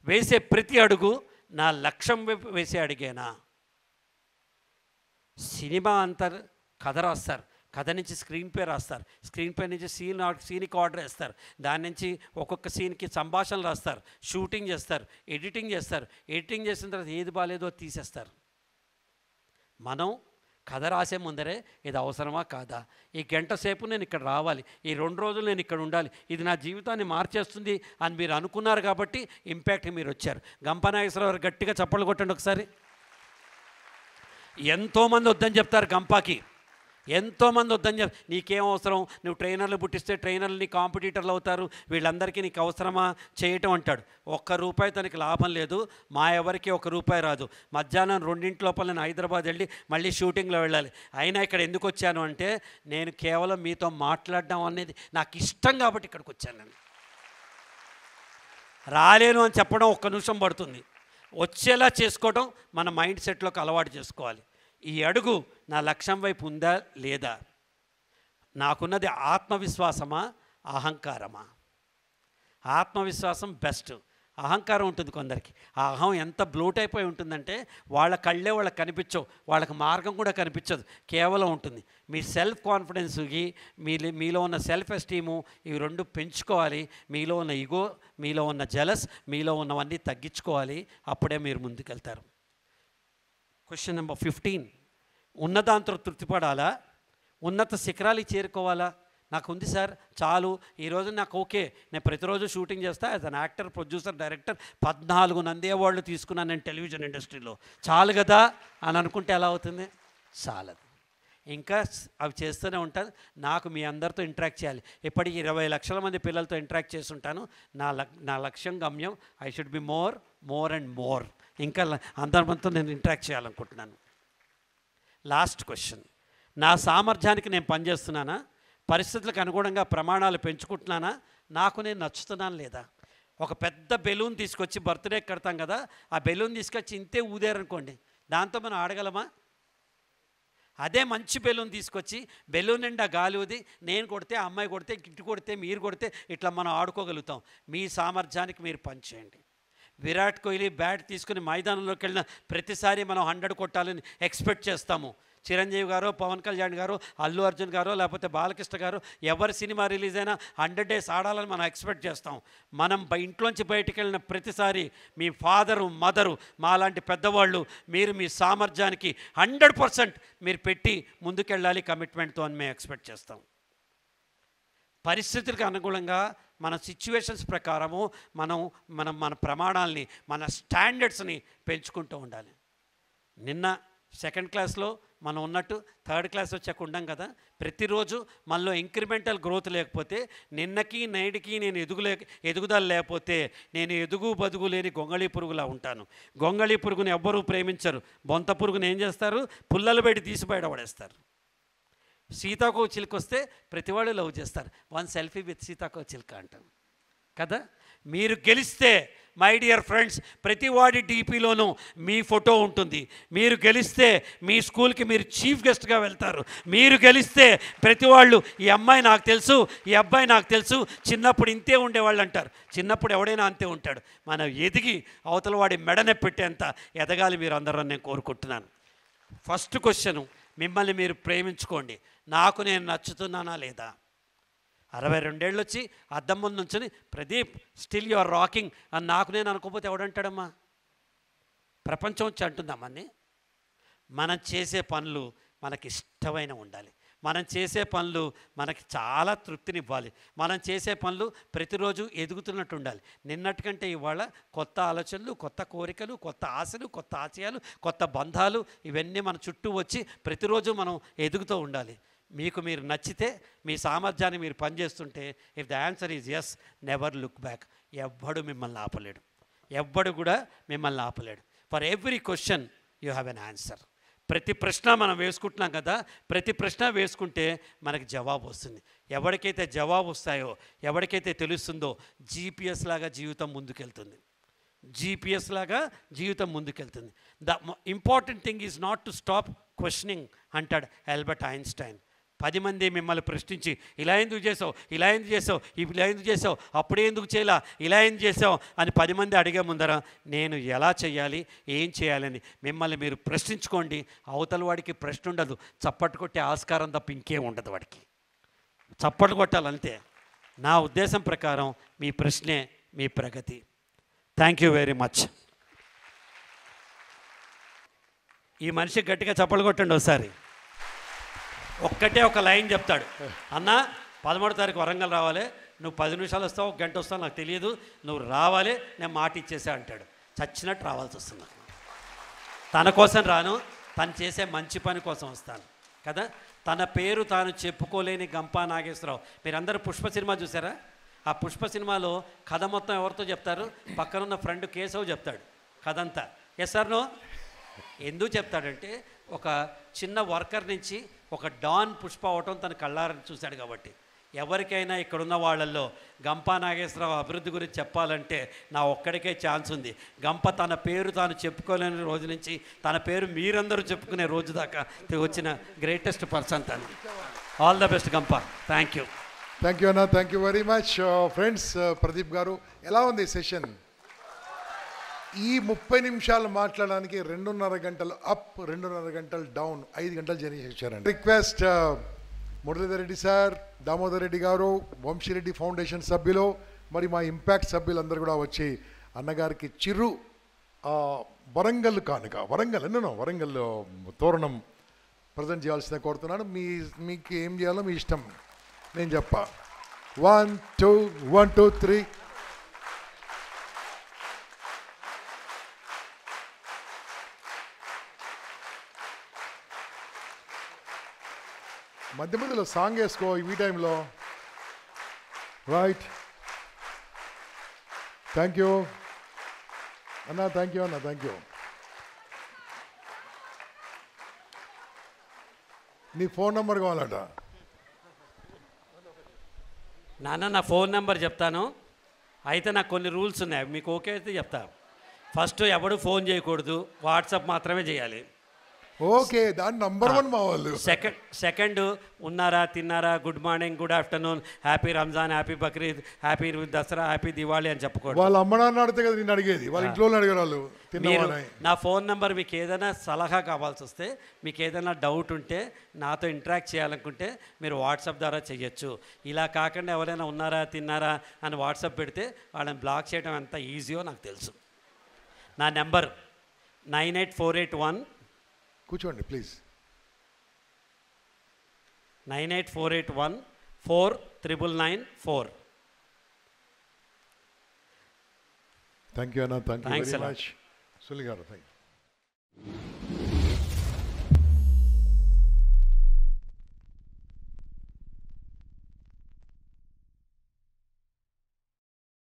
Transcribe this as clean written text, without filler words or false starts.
వేసే ప్రతి అడుగు నా లక్ష్యం వైపు వేసే అడిగేనా? సినిమా అంతా కథ రాస్తారు, కథ నుంచి స్క్రీన్ ప్లే రాస్తారు, స్క్రీన్ ప్లే నుంచి సీన్కి ఆర్డర్ వేస్తారు, దాని నుంచి ఒక్కొక్క సీన్కి సంభాషణలు రాస్తారు, షూటింగ్ చేస్తారు, ఎడిటింగ్ చేస్తారు, ఎడిటింగ్ చేసిన తర్వాత ఏది బాగాలేదో తీసేస్తారు. మనం కథ రాసే ముందరే ఇది అవసరమా కాదా, ఈ గంట సేపు నేను ఇక్కడ రావాలి, ఈ 2 రోజులు నేను ఇక్కడ ఉండాలి, ఇది నా జీవితాన్ని మార్చేస్తుంది అని మీరు అనుకున్నారు కాబట్టి ఇంపాక్ట్ మీరు వచ్చారు. గంపనాగేశ్వరరావు గట్టిగా చప్పట్లు కొట్టండి ఒకసారి. ఎంతోమంది వద్దని చెప్తారు గంపాకి, ఎంతోమంది వద్దని చెప్ నీకేం అవసరం, నువ్వు ట్రైనర్లు పుట్టిస్తే ట్రైనర్లు నీ కాంపిటీటర్లు అవుతారు, వీళ్ళందరికీ నీకు అవసరమా చేయటం అంటాడు. ₹1 తనకి లాభం లేదు, మా ఎవరికి ₹1 రాదు. మధ్యాహ్నం 2 లోపల నేను హైదరాబాద్ వెళ్ళి మళ్ళీ షూటింగ్లో వెళ్ళాలి. అయినా ఇక్కడ ఎందుకు వచ్చాను అంటే నేను కేవలం మీతో మాట్లాడడం అనేది నాకు ఇష్టం కాబట్టి ఇక్కడికి వచ్చాను. నేను రాలేను అని చెప్పడం 1 నిమిషం పడుతుంది, వచ్చేలా చేసుకోవడం మన మైండ్ సెట్లోకి అలవాటు చేసుకోవాలి. ఈ అడుగు నా లక్ష్యం వైపు ఉందా లేదా, నాకున్నది ఆత్మవిశ్వాసమా అహంకారమా? ఆత్మవిశ్వాసం బెస్ట్, అహంకారం ఉంటుంది కొందరికి. ఆ అహం ఎంత బ్లోట్ అయిపోయి ఉంటుందంటే వాళ్ళ కళ్ళే వాళ్ళకి కనిపించవు, వాళ్ళకి మార్గం కూడా కనిపించదు, కేవలం ఉంటుంది. మీ సెల్ఫ్ కాన్ఫిడెన్స్కి మీలో ఉన్న సెల్ఫ్ ఎస్టీము ఇవి 2 పెంచుకోవాలి. మీలో ఉన్న ఈగో, మీలో ఉన్న జెలస్, మీలో ఉన్నవన్నీ తగ్గించుకోవాలి, అప్పుడే మీరు ముందుకెళ్తారు. క్వశ్చన్ నెంబర్ 15, ఉన్నదాంతో తృప్తిపడాలా, ఉన్నత శిఖరాలు చేరుకోవాలా? నాకు ఉంది సార్ చాలు, ఈరోజు నాకు ఓకే, నేను ప్రతిరోజు షూటింగ్ చేస్తా, as an actor, producer, director 14 Nandi అవార్డులు తీసుకున్నాను నేను టెలివిజన్ ఇండస్ట్రీలో, చాలు కదా అని అనుకుంటే ఎలా అవుతుంది? చాలదు, ఇంకా అవి చేస్తూనే ఉంటాను. నాకు మీ అందరితో ఇంటరాక్ట్ చేయాలి. ఇప్పటికి 20 లక్షల మంది పిల్లలతో ఇంటరాక్ట్ చేస్తుంటాను. నా లక్ష్యం, గమ్యం I should be more and more. ఇంకా అందరితో నేను ఇంటరాక్ట్ చేయాలనుకుంటున్నాను. లాస్ట్ క్వశ్చన్, నా సామర్థ్యానికి నేను పనిచేస్తున్నానా, పరిస్థితులకు అనుగుణంగా ప్రమాణాలు పెంచుకుంటున్నానా, నాకు నేను నచ్చుతున్నాను లేదా? ఒక పెద్ద బెలూన్ తీసుకొచ్చి బర్త్డే కడతాం కదా, ఆ బెలూన్ తీసుకొచ్చి ఇంతే ఊదారనుకోండి, దాంతో మనం ఆడగలమా? అదే మంచి బెలూన్ తీసుకొచ్చి బెలూన్ నిండా గాలి ఊది నేను కొడితే, అమ్మాయి కొడితే, గిట్టు కొడితే, మీరు కొడితే ఇట్లా మనం ఆడుకోగలుగుతాం. మీ సామర్థ్యానికి మీరు పనిచేయండి. విరాట్ కోహ్లీ బ్యాట్ తీసుకుని మైదానంలోకి వెళ్ళిన ప్రతిసారి మనం 100 కొట్టాలని ఎక్స్పెక్ట్ చేస్తాము. చిరంజీవి గారు, పవన్ కళ్యాణ్ గారు, అల్లు అర్జున్ గారు, లేకపోతే బాలకృష్ణ గారు ఎవరి సినిమా రిలీజ్ అయినా 100 డేస్ ఆడాలని మనం ఎక్స్పెక్ట్ చేస్తాం. మనం ఇంట్లోంచి బయటికి వెళ్ళిన ప్రతిసారి మీ ఫాదరు, మదరు, మాలాంటి పెద్దవాళ్ళు మీరు మీ సామర్థ్యానికి 100% మీరు పెట్టి ముందుకెళ్ళాలి కమిట్మెంట్తో అని మేము ఎక్స్పెక్ట్ చేస్తాం. పరిస్థితులకు అనుగుణంగా మన సిచ్యువేషన్స్ ప్రకారము మన ప్రమాణాలని, మన స్టాండర్డ్స్ని పెంచుకుంటూ ఉండాలి. నిన్న 2nd క్లాస్లో మనం ఉన్నట్టు 3rd క్లాస్ వచ్చాక ఉండం కదా. ప్రతిరోజు మనలో ఇంక్రిమెంటల్ గ్రోత్ లేకపోతే, నిన్నకి నేటికి నేను ఎదుగుదల లేకపోతే నేను ఎదుగు బదుగు లేని గొంగళీ పురుగులా ఉంటాను. గొంగళీ పురుగుని ఎవ్వరూ ప్రేమించరు. బొంత పురుగుని ఏం చేస్తారు? పుల్లలు పెట్టి తీసి బయటపడేస్తారు. సీతాకో చిలుక వస్తే ప్రతివాళ్ళు లవ్ చేస్తారు. 1 సెల్ఫీ విత్ సీతాకో చిలుక అంటాం కదా. మీరు గెలిస్తే మై డియర్ ఫ్రెండ్స్, ప్రతివాడి డీపీలోనూ మీ ఫోటో ఉంటుంది. మీరు గెలిస్తే మీ స్కూల్కి మీరు చీఫ్ గెస్ట్గా వెళ్తారు. మీరు గెలిస్తే ప్రతి వాళ్ళు ఈ అమ్మాయి నాకు తెలుసు, ఈ అబ్బాయి నాకు తెలుసు, చిన్నప్పుడు ఇంతే ఉండేవాళ్ళు అంటారు. చిన్నప్పుడు ఎవడైనా అంతే ఉంటాడు. మనం ఎదిగి అవతల వాడి మెడనే పెట్టేంత ఎదగాలి మీరు అందరూ నేను కోరుకుంటున్నాను. ఫస్ట్ క్వశ్చను, మిమ్మల్ని మీరు ప్రేమించుకోండి. నాకు నేను నచ్చుతున్నానా లేదా? 62 ఏళ్ళు వచ్చి అద్దం ముందు నుంచుని Pradeep still you are rocking అని నాకు నేను అనుకోకపోతే ఎవడంటాడమ్మా? ప్రపంచం వచ్చి అంటుందమ్మని. మనం చేసే పనులు మనకి ఇష్టమైన ఉండాలి. మనం చేసే పనులు మనకి చాలా తృప్తినివ్వాలి. మనం చేసే పనులు ప్రతిరోజు ఎదుగుతున్నట్టు ఉండాలి. నిన్నటికంటే ఇవాళ కొత్త ఆలోచనలు, కొత్త కోరికలు, కొత్త ఆశలు, కొత్త ఆశయాలు, కొత్త బంధాలు ఇవన్నీ మన చుట్టూ వచ్చి ప్రతిరోజు మనం ఎదుగుతూ ఉండాలి. మీకు మీరు నచ్చితే, మీ సామర్థ్యాన్ని మీరు పనిచేస్తుంటే, if the answer is yes, never look back. ఎవ్వడు మిమ్మల్ని ఆపలేడు, ఎవ్వడు కూడా మిమ్మల్ని ఆపలేడు. For every question you have an answer. ప్రతి ప్రశ్న మనం వేసుకుంటున్నాం కదా, ప్రతి ప్రశ్న వేసుకుంటే మనకి జవాబు వస్తుంది. ఎవరికైతే జవాబు వస్తాయో, ఎవరికైతే తెలుస్తుందో, జీపీఎస్ లాగా జీవితం ముందుకెళ్తుంది. జీపీఎస్ లాగా జీవితం ముందుకెళ్తుంది. The important thing is not to stop questioning అంటాడు ఆల్బర్ట్ ఐన్స్టైన్. 10 మంది మిమ్మల్ని ప్రశ్నించి ఇలా ఎందుకు చేసావు, ఇలా ఎందుకు చేసావు, ఇలా ఎందుకు చేసావు, అప్పుడే ఎందుకు చేయలా, ఇలా ఎందుకు చేసావు అని 10 మంది అడిగే ముందర నేను ఎలా చేయాలి, ఏం చేయాలని మిమ్మల్ని మీరు ప్రశ్నించుకోండి. అవతల వాడికి ప్రశ్న ఉండదు, చప్పట్లు కొట్టే ఆస్కారం తప్ప ఇంకేం ఉండదు వాడికి. చప్పట్లు కొట్టాలంతే. నా ఉద్దేశం ప్రకారం మీ ప్రశ్నే మీ ప్రగతి. Thank you very much. ఈ మనిషి గట్టిగా చప్పట్లు కొట్టండి ఒకసారి. ఒక్కటే ఒక లైన్ చెప్తాడు, అన్న 13వ తారీఖు వరంగల్ రావాలి, నువ్వు 10 నిమిషాలు వస్తావు, 1 గంట వస్తావు నాకు తెలియదు, నువ్వు రావాలి, నేను మాట ఇచ్చేసా అంటాడు. చచ్చినట్టు రావాల్సి వస్తుంది. తన కోసం రాను, తను చేసే మంచి పని కోసం వస్తాను కదా. తన పేరు తాను చెప్పుకోలేని గంపా నాగేశ్వరరావు. మీరందరూ పుష్ప సినిమా చూసారా? ఆ పుష్ప సినిమాలో కథ మొత్తం ఎవరితో చెప్తారు? పక్కనున్న ఫ్రెండ్ కేశవ్ చెప్తాడు కథంతా. Yes sir no? ఎందుకు చెప్తాడంటే ఒక చిన్న వర్కర్ నుంచి ఒక డాన్ పుష్ప అవటం తన కళ్ళారని చూశాడు కాబట్టి. ఎవరికైనా ఇక్కడున్న వాళ్ళల్లో గంపా నాగేశ్వరరావు అభివృద్ధి గురించి చెప్పాలంటే నా ఒక్కడికే ఛాన్స్ ఉంది. గంప తన పేరు తాను చెప్పుకోలేని రోజు నుంచి తన పేరు మీరందరూ చెప్పుకునే రోజు దాకా వచ్చిన గ్రేటెస్ట్ పర్సన్ తను. ఆల్ ద బెస్ట్ గంప. Thank you. థ్యాంక్ యూ అన్న, thank you very much. Friends, Pradeep గారు ఎలా ఉంది సెషన్? ఈ 30 నిమిషాలు మాట్లాడడానికి 2.5 గంటలు అప్, 2.5 గంటలు డౌన్, 5 గంటలు జర్నీ చేశారండి. రిక్వెస్ట్ మురళీధర్ రెడ్డి సార్, దామోదర్ రెడ్డి గారు, వంశీరెడ్డి ఫౌండేషన్ సభ్యులు, మరి మా ఇంపాక్ట్ సభ్యులందరూ కూడా వచ్చి అన్నగారికి చిరు వరంగల్ కానుక, వరంగల్ తోరణం ప్రజెంట్ చేయాల్సిన కోరుతున్నాను. మీకు ఏం చేయాలో మీ ఇష్టం, నేను చెప్పా. 1 2 3. మధ్య మధ్యలో సాంగ్ వేసుకో ఈ టైంలో. రైట్. థ్యాంక్ యూ అన్న, థ్యాంక్ యూ అన్న, థ్యాంక్ యూ. నీ ఫోన్ నెంబర్ కావాలట నాన్న. నా ఫోన్ నెంబర్ చెప్తాను, అయితే నాకు కొన్ని రూల్స్ ఉన్నాయి, మీకు ఓకే అయితే చెప్తా. ఫస్ట్ ఎవడు ఫోన్ చేయకూడదు, వాట్సాప్ మాత్రమే చేయాలి. ఓకే, దాని నంబర్ 1 మా వాళ్ళు. సెకండ్ ఉన్నారా, తిన్నారా, good morning, good afternoon, happy Ramzan, happy Bakrid, happy Dasara, happy Diwali అని చెప్పకూడదు. వాళ్ళ అమ్మ నాన్న అడితే కదా నేను అడిగేది, వాళ్ళ ఇంట్లో అడిగారు వాళ్ళు. నా ఫోన్ నెంబర్, మీకు ఏదైనా సలహా కావాల్సి వస్తే, మీకు ఏదైనా డౌట్ ఉంటే, నాతో ఇంటరాక్ట్ చేయాలనుకుంటే మీరు వాట్సాప్ ద్వారా చేయొచ్చు. ఇలా కాకుండా ఎవరైనా ఉన్నారా, తిన్నారా అని వాట్సాప్ పెడితే వాళ్ళని బ్లాక్ చేయడం ఎంత ఈజీయో నాకు తెలుసు. నా నెంబర్ 98481. కూర్చోండి ప్లీజ్. 98481 4994. థ్యాంక్ యూ అన్న, థ్యాంక్ యూ వెరీ మచ్. సులి గారు థ్యాంక్ యూ.